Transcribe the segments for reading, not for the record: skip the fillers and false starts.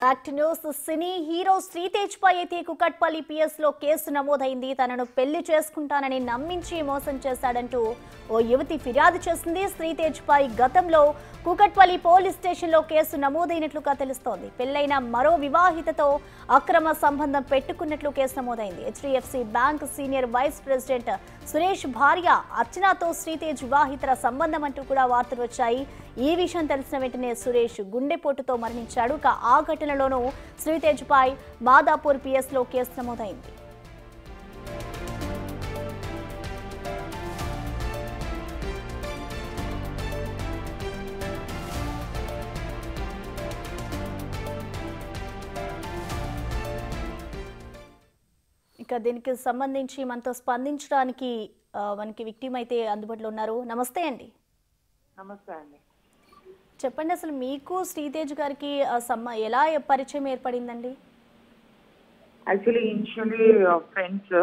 Act news cine hero Sritej పై అయితే Kukatpally PS లో కేసు నమోదైంది. తనను పెళ్లి చేసుకుంటానని నమ్మించి మోసం చేశాడంటూ ఓ యువతి ఫిర్యాదు చేసింది. శ్రీతేజ్ పై గతంలో కుకట్పల్లి పోలీస్ స్టేషన్ లో కేసు నమోదైనట్లుగా తెలుస్తోంది. పెళ్లైన మరో వివాహితతో అక్రమ సంబంధం పెట్టుకున్నట్లు కేసు నమోదైంది. HDFC bank senior vice president Suresh భార్య అర్చనతో శ్రీతేజ్ వివాహితర సంబంధం అంటూ కూడా వార్తలు వచ్చాయి. ఈ విషయం తెలిసిన వెంటనే సురేష్ గుండెపోటుతో మరణించాడు. ఆ ఘటనలోనూ శ్రీతేజ్ పై మాదాపూర్ పిఎస్ లో కేసు నమోదైంది. ఇక దీనికి సంబంధించి మనతో స్పందించడానికి మనకి విక్టిమ్ అయితే అందుబాటులో ఉన్నారు. నమస్తే అండి. నమస్తే అండి. చెప్పండి, అసలు మీకు శ్రీతేజ్ గారికి ఎలా పరిచయం ఏర్పడిందండి? Actually initially friends,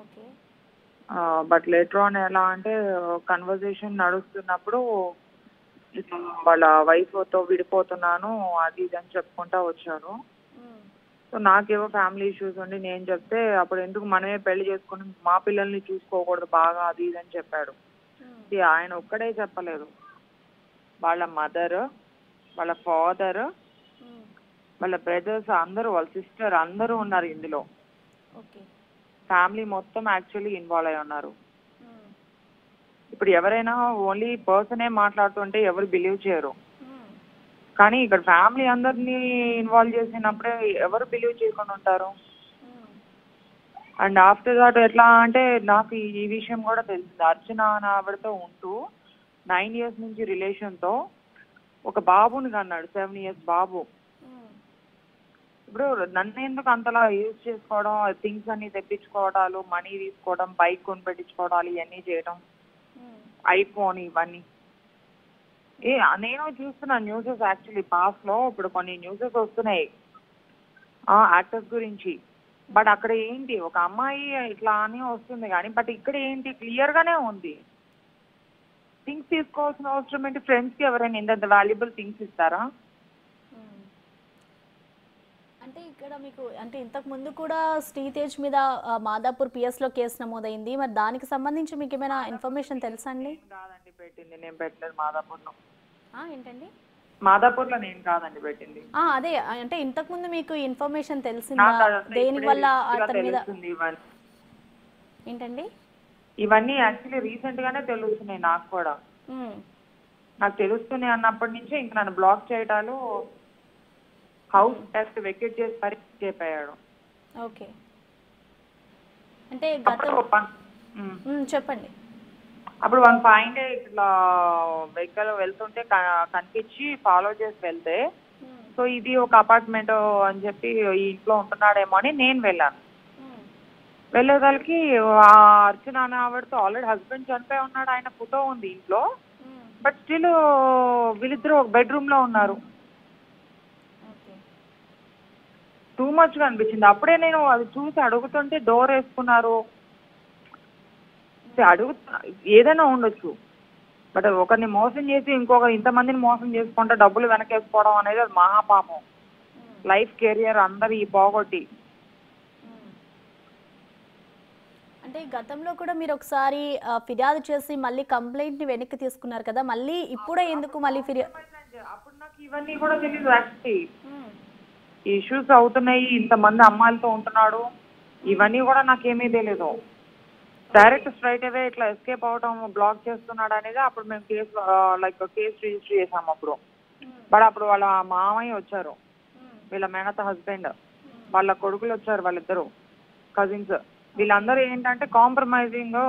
okay. But later on ఎలా అంటే కన్వర్జేషన్ నడుస్తున్నప్పుడు వాళ్ళ వైఫ్తో విడిపోతున్నాను అది ఇది అని చెప్పుకుంటా వచ్చారు. సో నాకేవో ఫ్యామిలీ ఇష్యూస్ ఉండి నేను చెప్తే అప్పుడు ఎందుకు మనమే పెళ్లి చేసుకుని మా పిల్లల్ని చూసుకోకూడదు బాగా అది ఇది అని చెప్పాడు. ఇది ఆయన ఒక్కడే చెప్పలేదు, వాళ్ళ మదర్, వాళ్ళ ఫాదర్, వాళ్ళ బ్రదర్స్ అందరూ, వాళ్ళ సిస్టర్ అందరూ ఉన్నారు ఇందులో. ఫ్యామిలీ మొత్తం యాక్చువల్లీ ఇన్వాల్వ్ అయి ఉన్నారు. ఇప్పుడు ఎవరైనా ఓన్లీ పర్సనే మాట్లాడుతుంటే ఎవరు బిలీవ్ చేయరు, కానీ ఇక్కడ ఫ్యామిలీ అందరినీ ఇన్వాల్వ్ చేసినప్పుడే ఎవరు బిలీవ్ చేయకుండా ఉంటారు. అండ్ ఆఫ్టర్ దాట్ ఎట్లా అంటే నాకు ఈ విషయం కూడా తెలిసింది. అర్చన అని ఆవిడతో ఉంటూ 9 years నుంచి రిలేషన్తో ఒక బాబుని కన్నాడు, 7 years బాబు. ఇప్పుడు నన్ను ఎందుకు అంతలా యూజ్ చేసుకోవడం, థింగ్స్ అన్ని తెప్పించుకోవడాలు, మనీ తీసుకోవడం, బైక్ కొని పెట్టించుకోవడాలు, ఇవన్నీ చేయడం, ఐఫోన్ ఇవన్నీ. నేను చూస్తున్నా న్యూసెస్ యాక్చువల్లీ పాస్ట్లో ఇప్పుడు కొన్ని న్యూసెస్ వస్తున్నాయి యాక్టర్స్ గురించి. బట్ అక్కడ ఏంటి ఒక అమ్మాయి ఇట్లా అని వస్తుంది కానీ బట్ ఇక్కడ ఏంటి క్లియర్గానే ఉంది. థింగ్స్ తీసుకోవాల్సిన అవసరం ఏంటి? ఫ్రెండ్స్కి ఎవరైనా ఇంత వాల్యుబుల్ థింగ్స్ ఇస్తారా? అంటే ఇక్కడ మీకు అంటే ఇంతకు ముందు కూడా శ్రీతేజ్ మీద మాదాపూర్ పిఎస్ లో కేసు నమోదైంది. మరి దానికి సంబంధించి మీకు ఏమైనా ఇన్ఫర్మేషన్ తెలుసా అండి? కాదండి పెట్టింది, నేను పెట్టలేదు మాదాపూర్లో. ఏంటండి? మాదాపూర్లో నేను కాదండి పెట్టింది. అదే అంటే ఇంతకు ముందు మీకు ఇన్ఫర్మేషన్ తెలిసిందా దేని వల్ల అతని మీద? ఏంటండి? ఇవన్నీ యాక్చువల్లీ రీసెంట్ గానే తెలుస్తున్నాయి నాకు కూడా. నాకు తెలుస్తున్నాయి అన్నప్పటి నుంచే ఇంక నన్ను బ్లాక్ చేయటాలు, హౌస్ టెస్ట్ వెకెట్ చేసి పరీక్ష చేపాడు. ఓకే. అంటే చెప్పండి. అప్పుడు 1 డే ఇట్లా వెహికల్ వెళ్తుంటే కనిపించి ఫాలో చేసి వెళ్తే, సో ఇది ఒక అపార్ట్మెంట్ అని చెప్పి ఈ ఇంట్లో ఉంటున్నాడేమో అని నేను వెళ్ళాను. వెళ్ళేదానికి అర్చన అనే ఆవిడతో ఆల్రెడీ హస్బెండ్ చనిపోయి ఉన్నాడు, ఆయన ఫోటో ఉంది ఇంట్లో, బట్ స్టిల్ వీళ్ళిద్దరు ఒక బెడ్రూమ్లో ఉన్నారు. టూ మచ్గా అనిపించింది. అప్పుడే నేను అది చూసి అడుగుతుంటే డోర్ వేసుకున్నారు. ఏదైనా ఉండొచ్చు, బట్ ఒకరిని మోసం చేసి ఇంతమందిని మోసం చేసుకుంటే డబ్బులు వెనకేసుకోవడం అనేది అది మహాపాపం. లైఫ్ కెరియర్ అందరు పోగొట్టి. అంటే గతంలో కూడా మీరు ఒకసారి ఫిర్యాదు చేసి మళ్ళీ కంప్లైంట్ ని వెనక్కి తీసుకున్నారు కదా, మళ్ళీ ఇప్పుడే ఎందుకు మళ్ళీ ఫిర్యాదు? అప్పుడు నాకు ఇవన్నీ కూడా తెలియదు. యాక్చువల్లీ ఇష్యూస్ అవుతున్నాయి, ఇంతమంది అమ్మాయిలతో ఉంటున్నాడు, ఇవన్నీ కూడా నాకేమీ తెలియదు. డైరెక్ట్ స్ట్రైట్ అవే ఇట్లా ఎస్కేప్ అవడం, బ్లాక్ చేస్తున్నాడు అనేది అప్పుడు మేము కేసు రిజిస్టర్ చేసాము అప్పుడు. బట్ అప్పుడు వాళ్ళ మామయ్య వచ్చారు, వీళ్ళ మేనత హస్బెండ్, వాళ్ళ కొడుకులు వచ్చారు, వాళ్ళిద్దరు కజిన్స్. వీళ్ళందరూ ఏంటంటే కాంప్రమైజింగ్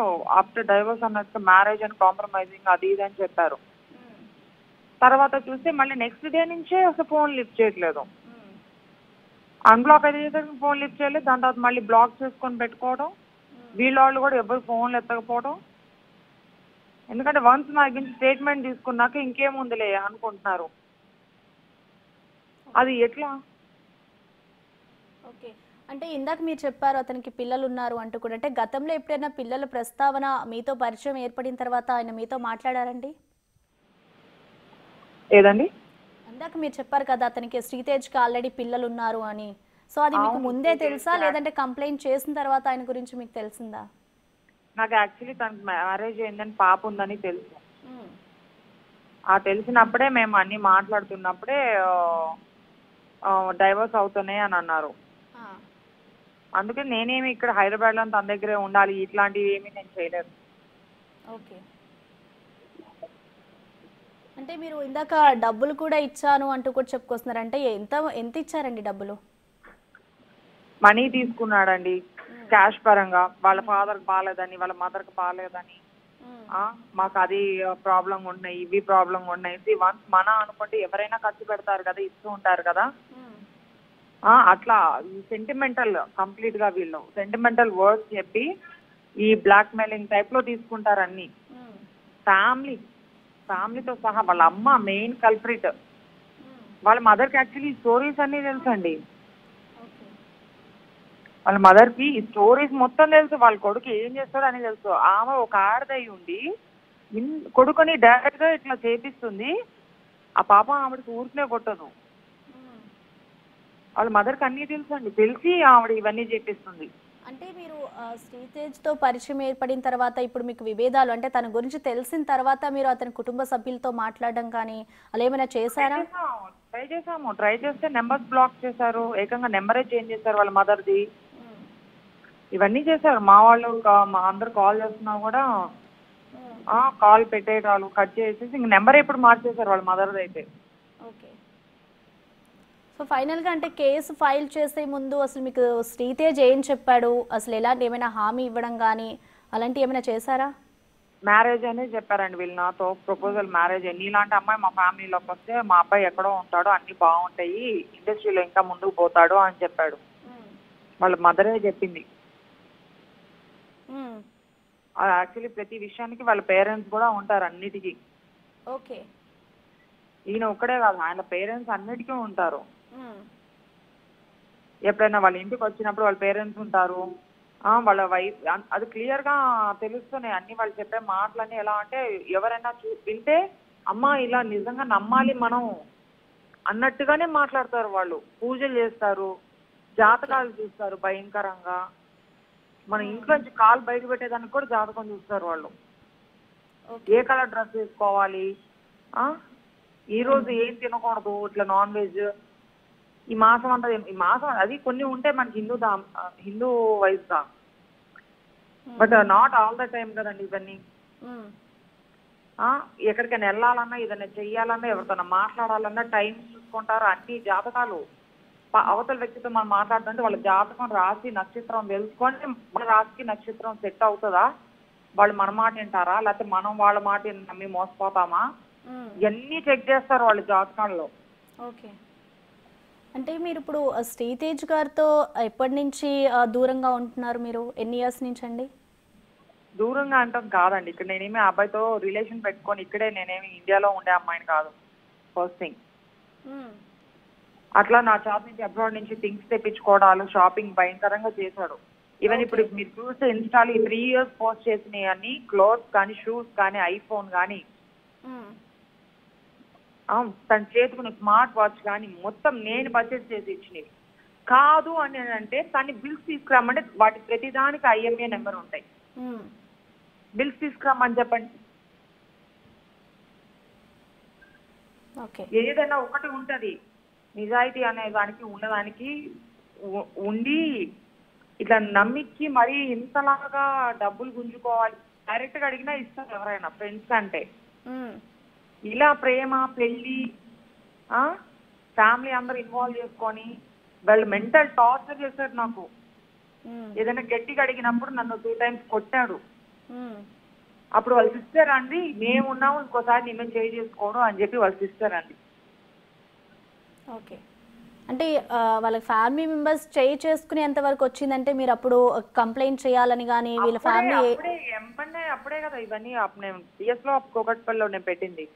ఆఫ్టర్ డైవోర్స్ అన్నట్టు మ్యారేజ్ అని కాంప్రమైజింగ్ అది ఇది అని చెప్పారు. తర్వాత చూస్తే మళ్ళీ నెక్స్ట్ డే నుంచే అసలు ఫోన్ లిఫ్ట్ చేయట్లేదు. అన్బ్లాక్ అయితే ఫోన్ లిఫ్ట్ చేయలేదు, దాని తర్వాత మళ్ళీ బ్లాక్ చేసుకొని పెట్టుకోవడం, వీళ్ళు కూడా ఎవరు ఫోన్లు ఎత్తకపోవడం. ఎందుకంటే వన్స్ నా గురించి స్టేట్మెంట్ తీసుకున్నాక ఇంకేముందిలే అనుకుంటున్నారు. అది ఎట్లా? ఓకే. అంటే ఇందాక మీరు చెప్పారు అతనికి పిల్లలు ఉన్నారు అంటూ కూడా, అంటే గతంలో ఎప్పుడైనా పిల్లల ప్రస్తావన మీతో పరిచయం ఏర్పడిన తర్వాత ఆయన మీతో మాట్లాడారండి? ఏదండి? ఇందాక మీరు చెప్పారు కదా అతనికి శ్రీతేజ్కి ఆల్రెడీ పిల్లలు ఉన్నారు అని. సో అది మీకు ముందే తెలుసా లేదంటే కంప్లైంట్ చేసిన తర్వాత ఆయన గురించి మీకు తెలిసిందా? నాకు యాక్చువల్లీ తనకు మ్యారేజ్ అయిందని పాప ఉందని తెలుసు. ఆ తెలిసినప్పుడే మేము అన్ని మాట్లాడుతున్నప్పుడే డైవర్స్ అవుతున్నాయి అని అన్నారు. అందుకే నేనేమి ఇక్కడ హైదరాబాద్లో తన దగ్గరే ఉండాలి ఇట్లాంటివి ఏమీ నేను చేయలేదు. ఓకే. అంటే మీరు ఇందాక డబ్బులు కూడా ఇచ్చాను అంటూ కూడా చెప్పుకొస్తున్నారు. అంటే ఎంత ఎంత ఇచ్చారండి డబ్బులు? మనీ తీసుకున్నాడండి క్యాష్ పరంగా. వాళ్ళ ఫాదర్కి బాగాలేదని వాళ్ళ మదర్కి బాగాలేదని మాకు అది ప్రాబ్లం ఉన్నాయి ఇవి ప్రాబ్లం ఉన్నాయి. వన్స్ మన అనుకుంటే ఎవరైనా ఖర్చు పెడతారు కదా, ఇస్తూ ఉంటారు కదా. అట్లా సెంటిమెంటల్ కంప్లీట్ గా వీళ్ళు సెంటిమెంటల్ వర్డ్స్ చెప్పి ఈ బ్లాక్ మెయిలింగ్ టైప్ లో తీసుకుంటారు అన్ని. ఫ్యామిలీతో సహా వాళ్ళ అమ్మ మెయిన్ కల్ప్రిట్. వాళ్ళ మదర్కి యాక్చువల్లీ స్టోరీస్ అన్ని తెలుసండి. వాళ్ళ మదర్కి ఈ స్టోరీస్ మొత్తం తెలుసు. వాళ్ళ కొడుకు ఏం చేస్తాడో అని తెలుసు. ఆమె ఒక ఆడదై ఉండి కొడుకుని డైరెక్ట్ గా ఇట్లా చేపిస్తుంది. ఆ పాప ఆవిడకి ఊరికనే కొట్టదు. వాళ్ళ మదర్కి అన్నీ తెలుసు అండి. తెలిసి ఆవిడ ఇవన్నీ చేపిస్తుంది. అంటే మీరు శ్రీతేజ్తో పరిచయం ఏర్పడిన తర్వాత ఇప్పుడు మీకు విభేదాలు అంటే తన గురించి తెలిసిన తర్వాత మీరు అతని కుటుంబ సభ్యులతో మాట్లాడడం కానీ అలా ఏమైనా చేశారా? ట్రై చేస్తే నెంబర్స్ బ్లాక్ చేశారు. ఏకంగా నెంబరే చేంజ్ చేశారు వాళ్ళ మదర్ది. ఇవన్నీ చేశారు. మా వాళ్ళు అందరు కాల్ చేస్తున్నా కూడా కాల్ పెట్టేయటాలు కట్ చేసేసి ఇంక నెంబర్ ఎప్పుడు మార్చేశారు వాళ్ళ మదర్ది అయితే. ఓకే. సో ఫైనల్గా అంటే కేసు ఫైల్ చేసే ముందు అసలు మీకు శ్రీతేజ్ ఏం చెప్పాడు, అసలు ఎలాంటి ఏమైనా హామీ ఇవ్వడం కానీ అలాంటివి ఏమైనా చేశారా? మ్యారేజ్ అనేది చెప్పారండి వీళ్ళు నాతో. ప్రపోజల్ మ్యారేజ్ నీలాంటి అమ్మాయి మా ఫ్యామిలీలోకి వస్తే మా అబ్బాయి ఎక్కడో ఉంటాడో అన్ని బాగుంటాయి, ఇండస్ట్రీలో ఇంకా ముందుకు పోతాడు అని చెప్పాడు. వాళ్ళ మదరే చెప్పింది. యాక్చువల్లీ ప్రతి విషయానికి వాళ్ళ పేరెంట్స్ కూడా ఉంటారు అన్నిటికీ. ఓకే. ఈయన ఒక్కడే కాదు, ఆయన పేరెంట్స్ అన్నిటికీ ఉంటారు. ఎప్పుడైనా వాళ్ళ ఇంటికి వచ్చినప్పుడు వాళ్ళ పేరెంట్స్ ఉంటారు, వాళ్ళ వైఫ్. అది క్లియర్ గా తెలుస్తున్నాయి అన్ని. వాళ్ళు చెప్పే మాటలన్నీ ఎలా అంటే ఎవరైనా వింటే అమ్మ ఇలా నిజంగా నమ్మాలి మనం అన్నట్టుగానే మాట్లాడతారు. వాళ్ళు పూజలు చేస్తారు, జాతకాలు చూస్తారు భయంకరంగా. మన ఇంట్లో నుంచి కాలు బయట పెట్టేదానికి కూడా జాతకం చూస్తారు వాళ్ళు. ఏ కలర్ డ్రెస్ వేసుకోవాలి, ఈ రోజు ఏం తినకూడదు, ఇట్లా నాన్ వెజ్ ఈ మాసం అంతా. ఈ మాసం అది కొన్ని ఉంటే మనకి హిందూ వైజ్ గా, but not all the time కదండి ఇవన్నీ. ఎక్కడికైనా వెళ్ళాలన్నా ఏదైనా చెయ్యాలన్నా ఎవరికైనా మాట్లాడాలన్నా టైం చూసుకుంటారు. అన్ని జాతకాలు అవతల వ్యక్తితో మనం మాట్లాడుతుంటే వాళ్ళ జాతకం రాసి నక్షత్రం తెలుసుకొని మన రాశికి నక్షత్రం సెట్ అవుతుందా, వాళ్ళు మన మాట వింటారా లేకపోతే మనం వాళ్ళ మాట నమ్మి మోసపోతామా, ఇవన్నీ చెక్ చేస్తారు వాళ్ళ జాతకాల్లో. ఓకే. అంటే మీరు ఇప్పుడు శ్రీతేజ్ గారితో ఎప్పటి నుంచి దూరంగా ఉంటున్నారు? మీరు ఎన్ని ఇయర్స్ నుంచి అండి? దూరంగా అంటాం కాదండి, ఇక్కడ నేనేమి అబ్బాయితో రిలేషన్ పెట్టుకొని ఇక్కడే నేనేమి ఇండియాలో ఉండే అమ్మాయిని కాదు. ఫస్ట్ థింగ్ అట్లా నా షాప్ నుంచి అబ్రాడ్ నుంచి థింగ్స్ తెప్పించుకోవడాలు షాపింగ్ భయంకరంగా చేశాడు. ఈవెన్ ఇప్పుడు మీరు చూస్తే ఇన్స్టాల్ 3 years పోస్ట్ చేసినవి అన్ని క్లోత్స్ కానీ షూస్ కానీ ఐఫోన్ కానీ తన చేతుకున్న స్మార్ట్ వాచ్ కానీ మొత్తం నేను బడ్జెట్ చేసి ఇచ్చినవి కాదు అని అంటే తను బిల్స్ తీసుకురామంటే వాటి ప్రతిదానికి IMEI నెంబర్ ఉంటాయి. బిల్స్ తీసుకురామని చెప్పండి. ఏదైనా ఒకటి ఉంటది నిజాయితీ అనే దానికి ఉన్నదానికి ఉండి ఇట్లా నమ్మించి మరీ ఇంతలాగా డబ్బులు గుంజుకోవాలి. డైరెక్ట్ గా అడిగినా ఇస్తారు ఎవరైనా ఫ్రెండ్స్ అంటే. ఇలా ప్రేమ పెళ్లి ఫ్యామిలీ అందరు ఇన్వాల్వ్ చేసుకొని వాళ్ళు మెంటల్ టార్చర్ చేశారు నాకు. ఏదైనా గట్టిగా అడిగినప్పుడు నన్ను 2 times కొట్టాడు. అప్పుడు వాళ్ళ సిస్టర్ అండి మేమున్నాము ఇంకోసారి నేను చేయి చేసుకోవడం అని చెప్పి వాళ్ళ సిస్టర్ అండి. ఓకే. అంటే వాళ్ళ ఫ్యామిలీ మెంబర్స్ చేయి చేసుకునే ఎంత వరకు వచ్చిందంటే మీరు అప్పుడు కంప్లైంట్ చేయాలని కానీ వీళ్ళ ఫ్యామిలీ అప్పుడే కదా ఇవన్నీ నేను పిఎస్లో కోకట్పల్లిలో నేను పెట్టింది.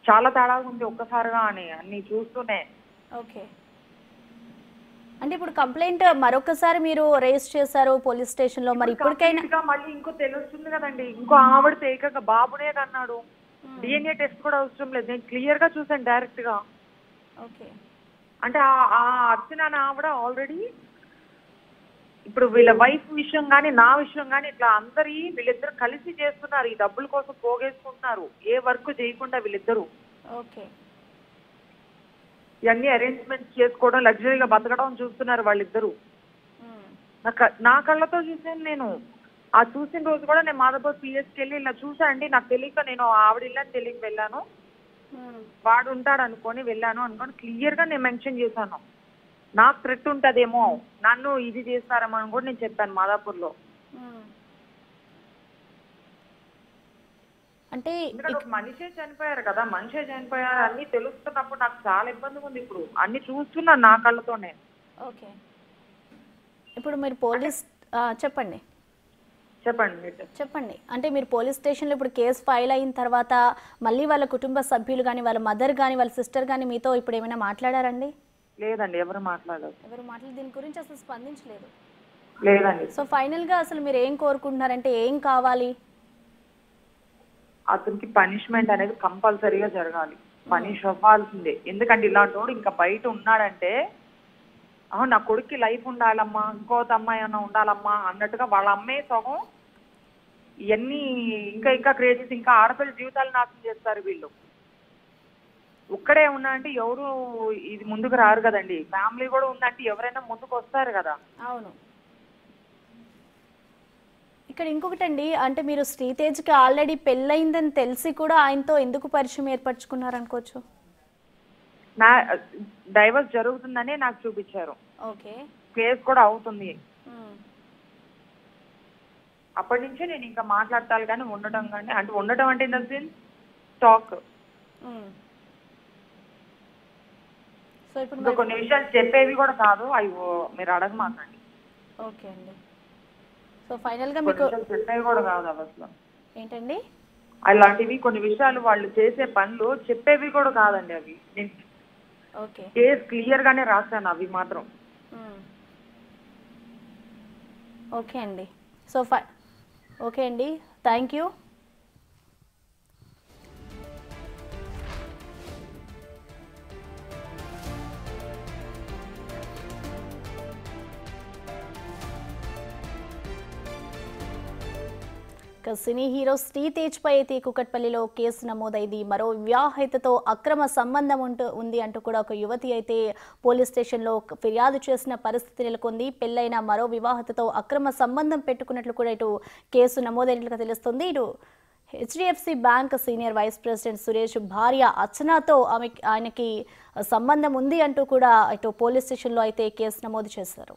చాలా తేడా ఉంది ఒక్కసారిగా అని అన్ని చూస్తూనే. ఓకే. అంటే ఇప్పుడు కంప్లైంట్ మరొకసారి మీరు రేస్ చేశారు పోలీస్ స్టేషన్ లో, మరి ఇప్పటికైనా మళ్ళీ ఇంకో తెలుస్తుంది కదండి. ఇంకో ఆవిడ ఏకంగా బాబునేదన్నాడు. డిఎన్ఏ టెస్ట్ కూడా అవసరం లేదు, నేను క్లియర్ గా చూసాను డైరెక్ట్ గా. ఓకే. అంటే ఆ అర్చన ఆవిడ ఆల్రెడీ ఇప్పుడు వీళ్ళ వైఫ్ విషయం కానీ నా విషయం కానీ ఇట్లా వీళ్ళిద్దరు కలిసి చేస్తున్నారు, ఈ డబ్బుల కోసం పోగేసుకుంటున్నారు, ఏ వర్క్ చేయకుండా వీళ్ళిద్దరు. ఓకే. ఇవన్నీ అరేంజ్మెంట్స్ చేసుకోవడం, లగ్జరీగా బతకడం చూస్తున్నారు వాళ్ళిద్దరు. నా కళ్ళతో చూసాను నేను. ఆ చూసిన రోజు కూడా నేను మాధవపూర్ పిఎస్కి వెళ్ళి ఇలా చూసా అండి, నాకు తెలియక నేను ఆవిడ ఇల్లని తెలియక వెళ్ళాను, వాడు ఉంటాడు అనుకొని వెళ్ళాను అనుకొని క్లియర్ గా నేను మెన్షన్ చేశాను. నాకు థ్రెట్ ఉంటదేమో, నన్ను ఇది చేస్తారేమో అని కూడా నేను చెప్పాను మాదాపూర్ లో. అంటే మనిషే చనిపోయారు కదా, మనిషే చనిపోయారు అన్ని తెలుస్తున్నప్పుడు నాకు చాలా ఇబ్బందిగా ఉంది. ఇప్పుడు అన్ని చూస్తున్నాను నా కళ్ళతోనే. ఓకే. ఇప్పుడు మీరు పోలీస్ చెప్పండి చెప్పండి అంటే మీరు పోలీస్ స్టేషన్లో ఇప్పుడు కేసు ఫైల్ అయిన తర్వాత మళ్ళీ వాళ్ళ కుటుంబ సభ్యులు కానీ వాళ్ళ మదర్ కానీ వాళ్ళ సిస్టర్ కానీ మీతో ఇప్పుడు ఏమైనా మాట్లాడారండి? లేదండి, ఎవరు మాట్లాడారు. దీని గురించి అసలు స్పందించలేదు. లేదండి. సో ఫైనల్ గా అసలు మీరు ఏం కోరుకుంటున్నారంటే ఏం కావాలి? అతనికి పనిష్మెంట్ అనేది కంపల్సరీగా జరగాలి, పనిష్ అవ్వాల్సిందే. ఎందుకంటే ఇలాంటి వాడు ఇంకా బయట ఉన్నాడంటే నా కొడుక్కి లైఫ్ ఉండాలమ్మా, ఇంకోత అమ్మాయి అన్న ఉండాలమ్మా అన్నట్టుగా వాళ్ళ అమ్మే సగం ఇవన్నీ ఇంకా క్రియేట్ చేసి ఇంకా ఆడపిల్ల జీవితాలు నాశనం చేస్తారు వీళ్ళు. ఒక్కడే ఉన్నా అంటే ఎవరు ఇది ముందుకు రారు కదండి, ఫ్యామిలీ కూడా ఉందంటే ఎవరైనా ముందుకు వస్తారు కదా. అవును. ఇక్కడ ఇంకొకటి అండి, అంటే మీరు శ్రీతేజ్కి ఆల్రెడీ పెళ్ళయిందని తెలిసి కూడా ఆయనతో ఎందుకు పరిచయం ఏర్పరచుకున్నారు అనుకోవచ్చు? నా డైవర్స్ జరుగుతుందనే నాకు చూపించారు. ఓకే. కేసు కూడా అవుతుంది. అప్పటి నుంచే నేను ఇంకా మాట్లాడతాను కానీ ఉండటం కానీ అంటే ఉండటం అంటే in the sense talk. So ఇప్పుడు కొన్ని విషయాలు చెప్పేవి కూడా కాదు, అవి మీరు అడగమాకండి. ఓకే అండి. సో ఫైనల్ గా మీకు చెప్పేవి కూడా కాదు అసలు. ఏంటండి? అలాంటివి కొన్ని విషయాలు వాళ్ళు చేసే పనులు చెప్పేవి కూడా కాదండి అవి. నేను కేసు క్లియర్ గానే రాశాను అవి మాత్రం. ఓకే అండి. సో ఓకే అండి, thank you. Cine hero Sritej పై అయితే కుకట్పల్లిలో కేసు నమోదైంది. మరో వివాహితతో అక్రమ సంబంధం ఉంది అంటూ కూడా ఒక యువతి అయితే పోలీస్ స్టేషన్లో ఫిర్యాదు చేసిన పరిస్థితి నెలకొంది. పెళ్లైన మరో వివాహితతో అక్రమ సంబంధం పెట్టుకున్నట్లు కూడా ఇటు కేసు నమోదైనట్లుగా తెలుస్తుంది. ఇటు HDFC bank senior vice president Suresh భార్య అర్చనతో ఆయనకి సంబంధం ఉంది అంటూ కూడా ఇటు పోలీస్ స్టేషన్లో అయితే కేసు నమోదు చేశారు.